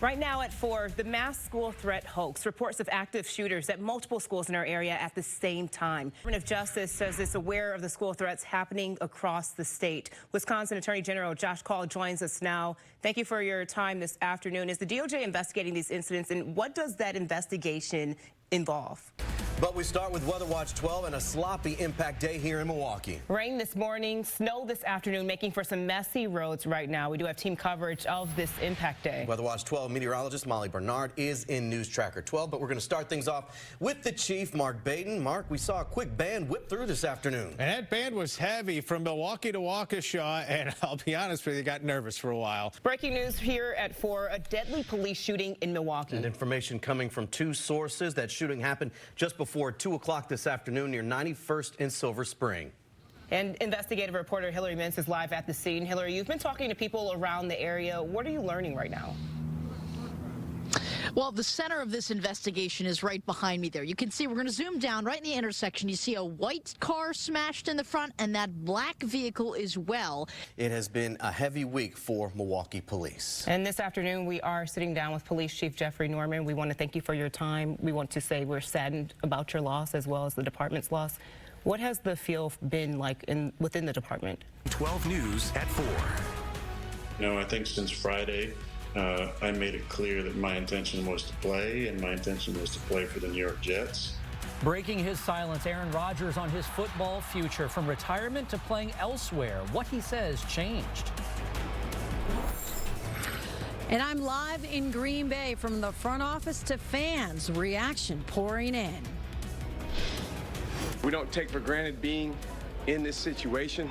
Right now at 4, the mass school threat hoax. Reports of active shooters at multiple schools in our area at the same time. The Department of Justice says it's aware of the school threats happening across the state. Wisconsin Attorney General Josh Cohn joins us now. Thank you for your time this afternoon. Is the DOJ investigating these incidents, and what does that investigation involve? But we start with Weather Watch 12 and a sloppy impact day here in Milwaukee. Rain this morning, snow this afternoon, making for some messy roads right now. We do have team coverage of this impact day. Weather Watch 12 meteorologist Molly Bernard is in News Tracker 12, but we're going to start things off with the chief, Mark Baden. Mark, we saw a quick band whip through this afternoon. And that band was heavy from Milwaukee to Waukesha, and I'll be honest with you, got nervous for a while. Breaking news here at 4, a deadly police shooting in Milwaukee. And information coming from 2 sources. That shooting happened just before 2 o'clock this afternoon near 91st and Silver Spring. And investigative reporter Hillary Mintz is live at the scene. Hillary, you've been talking to people around the area. What are you learning right now? Well, the center of this investigation is right behind me there. You can see we're going to zoom down right in the intersection. You see a white car smashed in the front and that black vehicle as well. It has been a heavy week for Milwaukee police. And this afternoon, we are sitting down with Police Chief Jeffrey Norman. We want to thank you for your time. We want to say we're saddened about your loss as well as the department's loss. What has the feel been like within the department? 12 News at 4. You know, I think since Friday, I made it clear that my intention was to play, and my intention was to play for the New York Jets. Breaking his silence, Aaron Rodgers on his football future, from retirement to playing elsewhere. What he says changed. And I'm live in Green Bay from the front office to fans. Reaction pouring in. We don't take for granted being in this situation.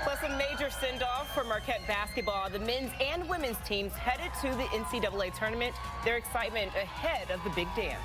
Plus a major send-off for Marquette basketball. The men's and women's teams headed to the NCAA tournament. Their excitement ahead of the big dance.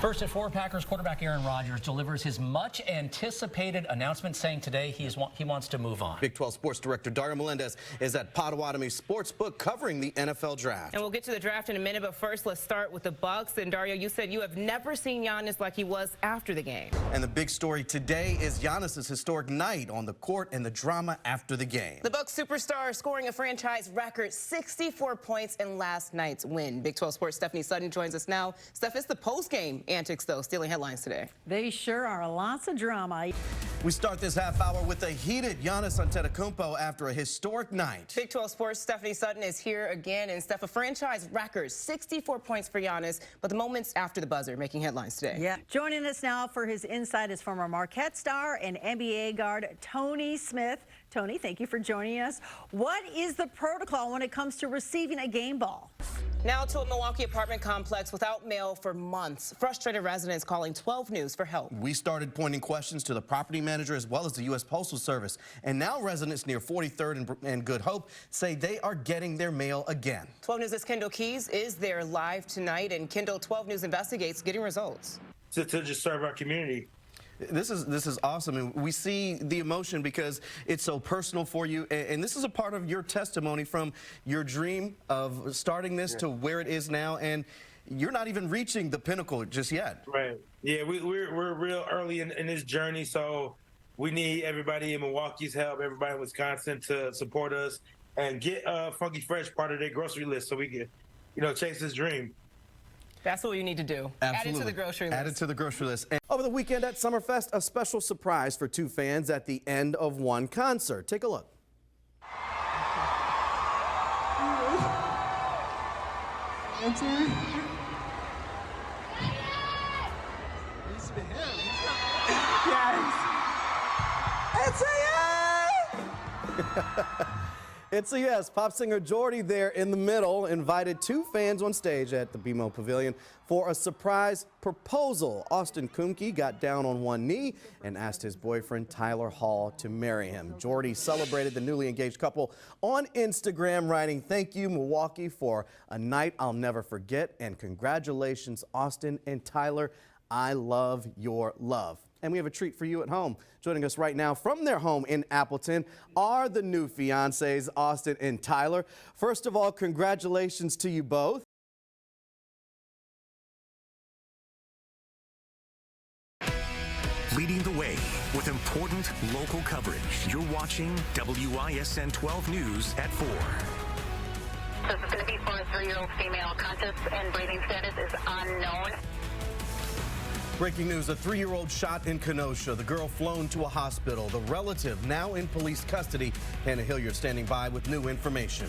First at 4, Packers quarterback Aaron Rodgers delivers his much-anticipated announcement saying today he wants to move on. Big 12 Sports Director Dario Melendez is at Potawatomi Sportsbook covering the NFL Draft. And we'll get to the draft in a minute, but first let's start with the Bucks. And Dario, you said you have never seen Giannis like he was after the game. And the big story today is Giannis's historic night on the court and the drama after the game. The Bucks superstar scoring a franchise record 64 points in last night's win. Big 12 Sports' Stephanie Sutton joins us now. Steph, it's the post-game antics, though, stealing headlines today. They sure are. Lots of drama. We start this half hour with a heated Giannis Antetokounmpo after a historic night. Big 12 Sports' Stephanie Sutton is here again. And Steph, a franchise record, 64 points for Giannis, but the moments after the buzzer making headlines today. Yeah. Joining us now for his insight is former Marquette star and NBA guard Tony Smith. Tony, thank you for joining us. What is the protocol when it comes to receiving a game ball? Now to a Milwaukee apartment complex without mail for months. Frustrated residents calling 12 News for help. We started pointing questions to the property manager as well as the U.S. Postal Service. And now residents near 43rd and Good Hope say they are getting their mail again. 12 News' Kendall Keys is there live tonight. And Kendall, 12 News investigates getting results. To just serve our community. This is awesome, and we see the emotion because it's so personal for you, and this is a part of your testimony from your dream of starting this to where it is now, and you're not even reaching the pinnacle just yet. Right. Yeah, we're real early in this journey, so we need everybody in Milwaukee's help, everybody in Wisconsin to support us and get Funky Fresh part of their grocery list so we can, chase this dream. That's what you need to do. Absolutely. Add it to the grocery list. Add it to the grocery list. And over the weekend at Summerfest, a special surprise for 2 fans at the end of one concert. Take a look. It's It's a yes. Pop singer Jordy there in the middle invited 2 fans on stage at the BMO Pavilion for a surprise proposal. Austin Kumke got down on one knee and asked his boyfriend Tyler Hall to marry him. Jordy celebrated the newly engaged couple on Instagram, writing, "Thank you, Milwaukee, for a night I'll never forget, and congratulations, Austin and Tyler. I love your love." And we have a treat for you at home. Joining us right now from their home in Appleton are the new fiancés, Austin and Tyler. First of all, congratulations to you both. Leading the way with important local coverage. You're watching WISN 12 News at 4. This is going to be for a 3-year-old female. Conscious and breathing status is unknown. Breaking news, a 3-year-old shot in Kenosha. The girl flown to a hospital. The relative now in police custody. Hannah Hilliard standing by with new information.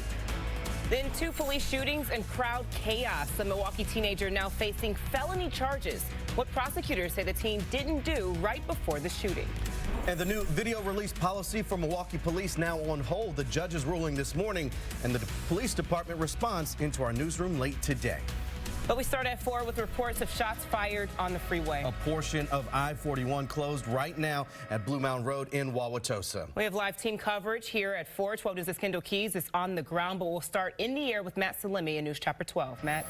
Then 2 police shootings and crowd chaos. The Milwaukee teenager now facing felony charges. What prosecutors say the teen didn't do right before the shooting. And the new video release policy for Milwaukee police now on hold. The judge's ruling this morning and the police department response into our newsroom late today. But we start at 4 with reports of shots fired on the freeway. A portion of I-41 closed right now at Blue Mound Road in Wauwatosa. We have live team coverage here at 4. 12 News' Kendall Keys is on the ground, but we'll start in the air with Matt Salemi in News Chopper 12. Matt.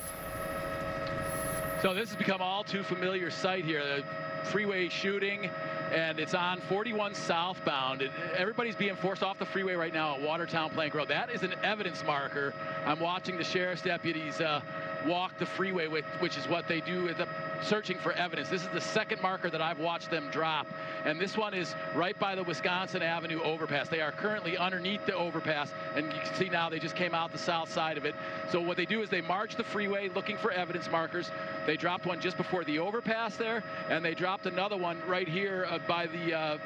So this has become all too familiar sight here. The freeway shooting, and it's on 41 southbound. Everybody's being forced off the freeway right now at Watertown Plank Road. That is an evidence marker. I'm watching the sheriff's deputies walk the freeway, which is what they do, searching for evidence. This is the second marker that I've watched them drop, and this one is right by the Wisconsin Avenue overpass. They are currently underneath the overpass, and you can see now they just came out the south side of it. So what they do is they march the freeway looking for evidence markers. They dropped one just before the overpass there, and they dropped another one right here by the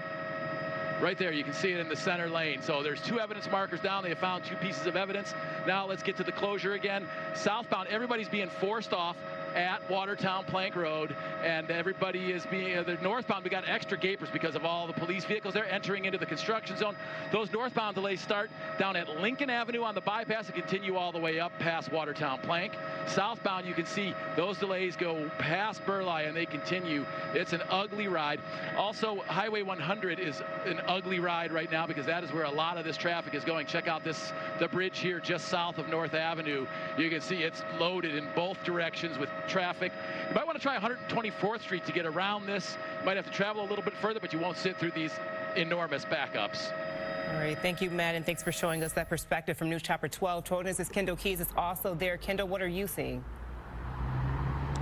right there. You can see it in the center lane. So there's 2 evidence markers down. They have found 2 pieces of evidence. Now let's get to the closure again. Southbound, everybody's being forced off at Watertown Plank Road, and everybody is being the northbound. We got extra gapers because of all the police vehicles. They're entering into the construction zone. Those northbound delays start down at Lincoln Avenue on the bypass and continue all the way up past Watertown Plank. Southbound, you can see those delays go past Burleigh and they continue. It's an ugly ride. Also, Highway 100 is an ugly ride right now because that is where a lot of this traffic is going. Check out the bridge here just south of North Avenue. You can see it's loaded in both directions with traffic. You might want to try 124th Street to get around this. You might have to travel a little bit further, but you won't sit through these enormous backups. All right, thank you, Matt, and thanks for showing us that perspective from News Chopper 12. 12 News' Kendall Keys is also there. Kendall, what are you seeing?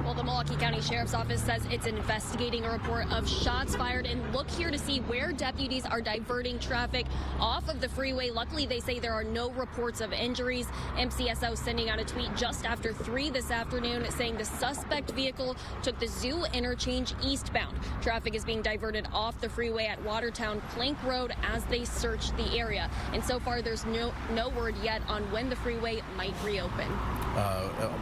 Well, the Milwaukee County Sheriff's Office says it's investigating a report of shots fired, and look here to see where deputies are diverting traffic off of the freeway. Luckily, they say there are no reports of injuries. MCSO sending out a tweet just after 3 this afternoon saying the suspect vehicle took the Zoo interchange eastbound. Traffic is being diverted off the freeway at Watertown Plank Road as they search the area. And so far, there's no word yet on when the freeway might reopen.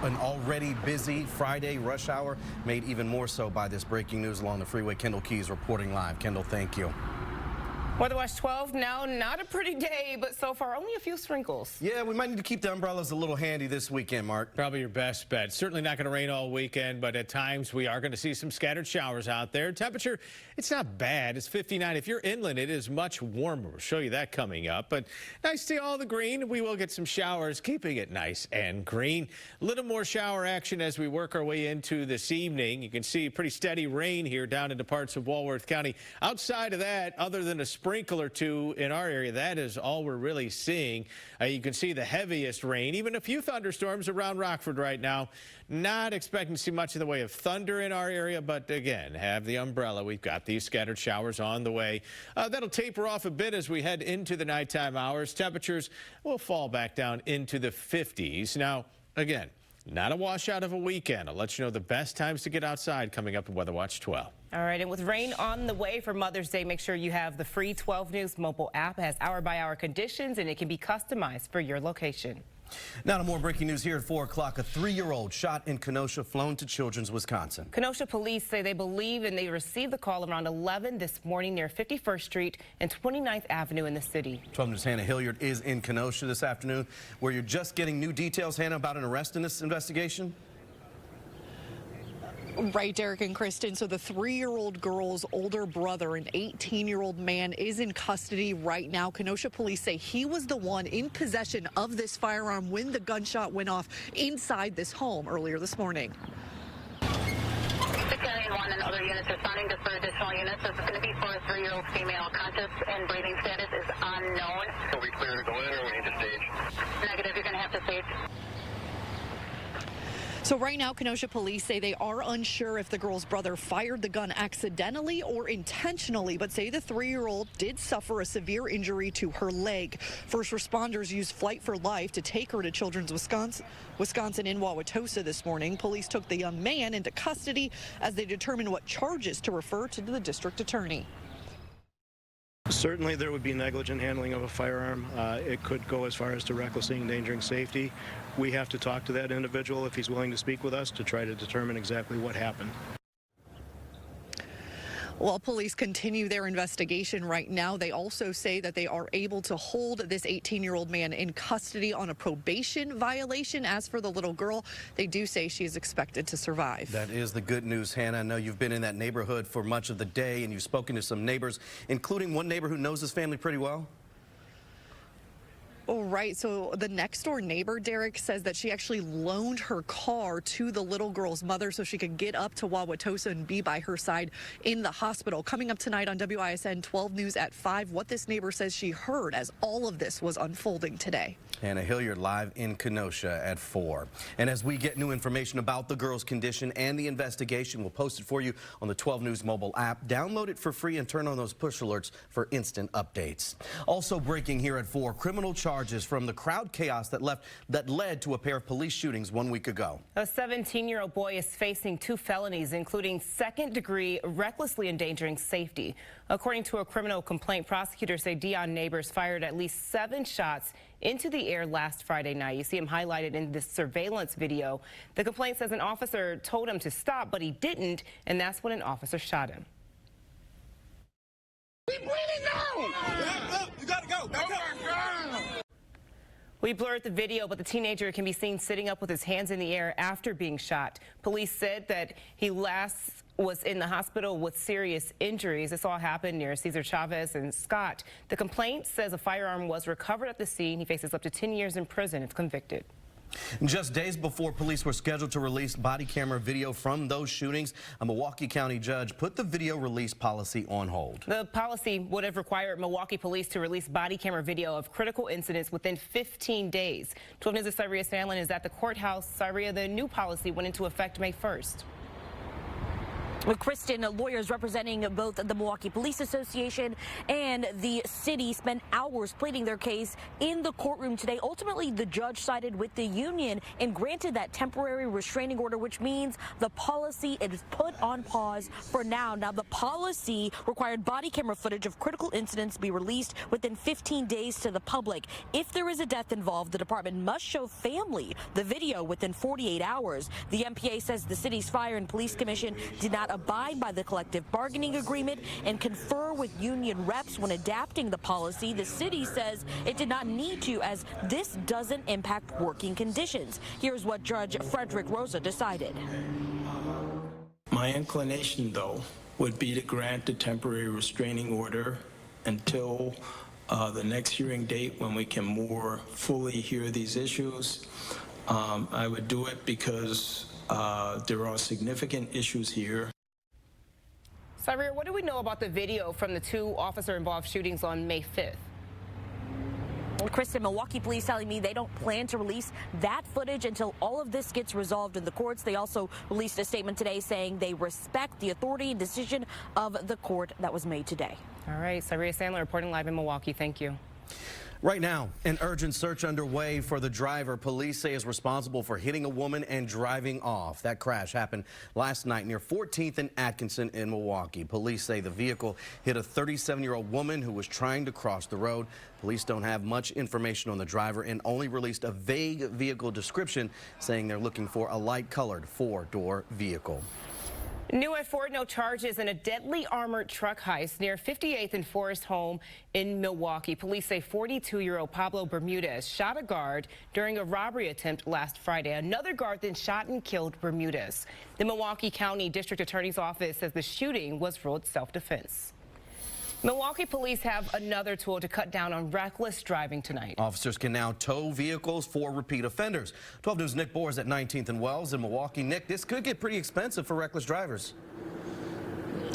An already busy Friday rush hour made even more so by this breaking news along the freeway. Kendall Keys reporting live. Kendall, thank you. Weather Watch 12 now, not a pretty day, but so far only a few sprinkles. Yeah, we might need to keep the umbrellas a little handy this weekend, Mark. Probably your best bet. Certainly not going to rain all weekend, but at times we are going to see some scattered showers out there. Temperature, it's not bad. It's 59. If you're inland, it is much warmer. We'll show you that coming up. But nice to see all the green. We will get some showers, keeping it nice and green. A little more shower action as we work our way into this evening. You can see pretty steady rain here down into parts of Walworth County. Outside of that, other than a sprinkle or 2 in our area, that is all we're really seeing. You can see the heaviest rain, even a few thunderstorms around Rockford right now. Not expecting to see much in the way of thunder in our area, but again, have the umbrella. We've got these scattered showers on the way. That'll taper off a bit as we head into the nighttime hours. Temperatures will fall back down into the 50s. Now, again, not a washout of a weekend. I'll let you know the best times to get outside coming up in Weather Watch 12. All right, and with rain on the way for Mother's Day, make sure you have the free 12 News mobile app. It has hour-by-hour conditions, and it can be customized for your location. Now to more breaking news here at 4 o'clock. A 3-year-old shot in Kenosha flown to Children's, Wisconsin. Kenosha police say they believe and they received the call around 11 this morning near 51st Street and 29th Avenue in the city. 12 News' Hannah Hilliard is in Kenosha this afternoon, where you're just getting new details, Hannah, about an arrest in this investigation. Right, Derek and Kristen. So the 3-year-old girl's older brother, an 18-year-old man, is in custody right now. Kenosha police say he was the one in possession of this firearm when the gunshot went off inside this home earlier this morning. 691 and other units responding to for additional units. This is going to be for a 3-year-old female. Conscious and breathing status is unknown. Are we clear to go in or we need to stage? Negative, you're going to have to stage. So right now, Kenosha police say they are unsure if the girl's brother fired the gun accidentally or intentionally, but say the 3-year-old did suffer a severe injury to her leg. First responders used Flight for Life to take her to Children's Wisconsin in Wauwatosa this morning. Police took the young man into custody as they determined what charges to refer to the district attorney. Certainly there would be negligent handling of a firearm. It could go as far as to recklessly endangering safety. We have to talk to that individual if he's willing to speak with us to try to determine exactly what happened. While police continue their investigation right now, they also say that they are able to hold this 18-year-old man in custody on a probation violation. As for the little girl, they do say she is expected to survive. That is the good news, Hannah. I know you've been in that neighborhood for much of the day, and you've spoken to some neighbors, including one neighbor who knows his family pretty well. Oh, right. So the next door neighbor, Derek, says that she actually loaned her car to the little girl's mother so she could get up to Wauwatosa and be by her side in the hospital. Coming up tonight on WISN 12 News at 5, what this neighbor says she heard as all of this was unfolding today. Hannah Hilliard live in Kenosha at 4. And as we get new information about the girl's condition and the investigation, we'll post it for you on the 12 News mobile app. Download it for free and turn on those push alerts for instant updates. Also breaking here at 4, criminal charges from the crowd chaos that led to a pair of police shootings 1 week ago. A 17-year-old boy is facing 2 felonies, including second-degree recklessly endangering safety. According to a criminal complaint, prosecutors say Dion Neighbors fired at least 7 shots into the air last Friday night. You see him highlighted in this surveillance video. The complaint says an officer told him to stop, but he didn't, and that's when an officer shot him. We bleeding now! You gotta go! Back up! We blurred the video, but the teenager can be seen sitting up with his hands in the air after being shot. Police said that he last was in the hospital with serious injuries. This all happened near Cesar Chavez and Scott. The complaint says a firearm was recovered at the scene. He faces up to 10 years in prison if convicted. Just days before police were scheduled to release body camera video from those shootings, a Milwaukee County judge put the video release policy on hold. The policy would have required Milwaukee police to release body camera video of critical incidents within 15 days. 12 News' Cyria Sandlin is at the courthouse. Cyria, the new policy went into effect May 1st. Kristen, lawyers representing both the Milwaukee Police Association and the city spent hours pleading their case in the courtroom today. Ultimately, the judge sided with the union and granted that temporary restraining order, which means the policy is put on pause for now. Now, the policy required body camera footage of critical incidents be released within 15 days to the public. If there is a death involved, the department must show family the video within 48 hours. The MPA says the city's Fire and Police Commission did not abide by the collective bargaining agreement and confer with union reps when adapting the policy. The city says it did not need to, as this doesn't impact working conditions. Here's what Judge Frederick Rosa decided. My inclination, though, would be to grant a temporary restraining order until the next hearing date when we can more fully hear these issues. I would do it because there are significant issues here. Cyria, what do we know about the video from the 2 officer-involved shootings on May 5th? Kristen, Milwaukee police telling me they don't plan to release that footage until all of this gets resolved in the courts. They also released a statement today saying they respect the authority and decision of the court that was made today. All right, Cyria Sandler reporting live in Milwaukee. Thank you. Right now, an urgent search underway for the driver police say is responsible for hitting a woman and driving off. That crash happened last night near 14th and Atkinson in Milwaukee. Police say the vehicle hit a 37-year-old woman who was trying to cross the road. Police don't have much information on the driver and only released a vague vehicle description, saying they're looking for a light-colored 4-door vehicle. New at 4, no charges in a deadly armored truck heist near 58th and Forest Home in Milwaukee. Police say 42-year-old Pablo Bermudez shot a guard during a robbery attempt last Friday. Another guard then shot and killed Bermudez. The Milwaukee County District Attorney's Office says the shooting was ruled self-defense. Milwaukee police have another tool to cut down on reckless driving tonight. Officers can now tow vehicles for repeat offenders. 12 News' Nick Boers at 19th and Wells in Milwaukee. Nick, this could get pretty expensive for reckless drivers.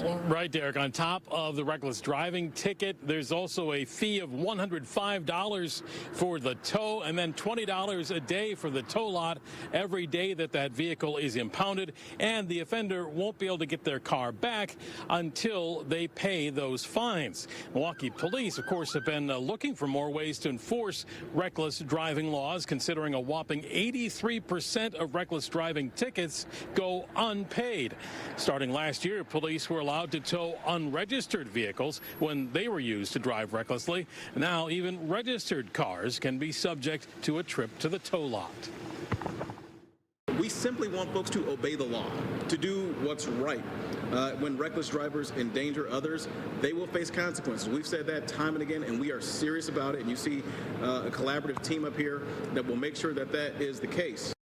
Right, Derek. On top of the reckless driving ticket, there's also a fee of $105 for the tow and then $20 a day for the tow lot every day that vehicle is impounded. And the offender won't be able to get their car back until they pay those fines. Milwaukee police, of course, have been looking for more ways to enforce reckless driving laws, considering a whopping 83% of reckless driving tickets go unpaid. Starting last year, police were allowed to tow unregistered vehicles when they were used to drive recklessly. Now even registered cars can be subject to a trip to the tow lot. We simply want folks to obey the law, to do what's right. When reckless drivers endanger others, they will face consequences. We've said that time and again, and we are serious about it. And you see a collaborative team up here that will make sure that that is the case.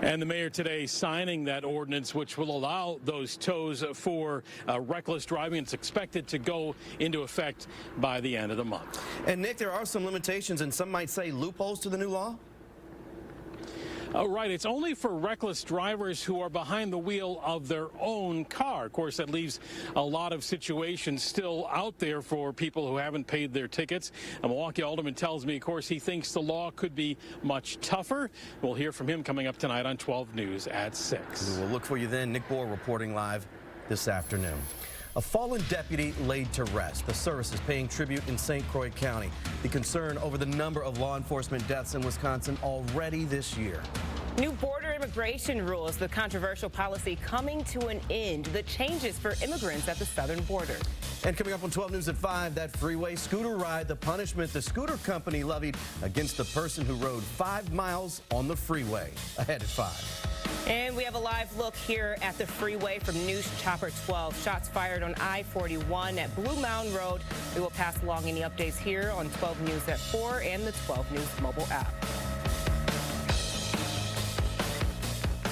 And the mayor today signing that ordinance, which will allow those tows for reckless driving. It's expected to go into effect by the end of the month. And Nick, there are some limitations and some might say loopholes to the new law. Oh, right. It's only for reckless drivers who are behind the wheel of their own car. Of course, that leaves a lot of situations still out there for people who haven't paid their tickets. A Milwaukee alderman tells me, of course, he thinks the law could be much tougher. We'll hear from him coming up tonight on 12 News at 6. We'll look for you then. Nick Bohr reporting live this afternoon. A fallen deputy laid to rest. The service is paying tribute in St. Croix County. The concern over the number of law enforcement deaths in Wisconsin already this year. New border immigration rules, the controversial policy coming to an end, the changes for immigrants at the southern border. And coming up on 12 News at 5, that freeway scooter ride, the punishment the scooter company levied against the person who rode 5 miles on the freeway. Ahead at 5. And we have a live look here at the freeway from News Chopper 12. Shots fired on I-41 at Blue Mountain Road. We will pass along any updates here on 12 News at 4 and the 12 News mobile app.